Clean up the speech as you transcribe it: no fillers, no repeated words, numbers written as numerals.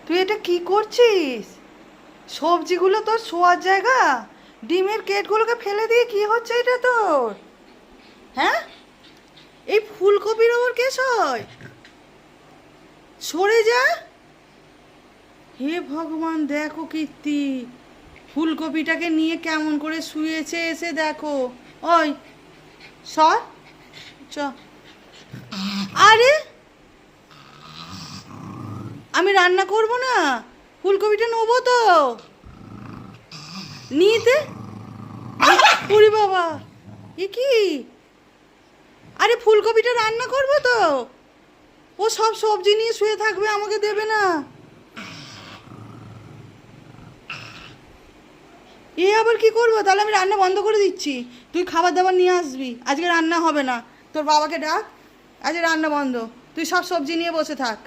তুই এটা কি করছিস? সবজিগুলো তোর শোয়ার জায়গা, ডিমের কেটগুলোকে ফেলে দিয়ে কি হচ্ছে এটা তোর? হ্যাঁ, এই ফুলকপির ওপর কেস হয়? সরে যা। হে ভগবান, দেখো কীর্তি, ফুলকপিটাকে নিয়ে কেমন করে শুয়েছে, এসে দেখো। ওই সর, চ। আরে আমি রান্না করব না, ফুলকপিটা নেবো তো, নিতে। ওরে বাবা, এ কি? আরে ফুলকপিটা রান্না করবো তো, ও সব সবজি নিয়ে শুয়ে থাকবে, আমাকে দেবে না। এ আবার কি করবো? তাহলে আমি রান্না বন্ধ করে দিচ্ছি, তুই খাবার দাবার নিয়ে আসবি, আজকে রান্না হবে না। তোর বাবাকে ডাক, আজকে রান্না বন্ধ, তুই সব সবজি নিয়ে বসে থাক।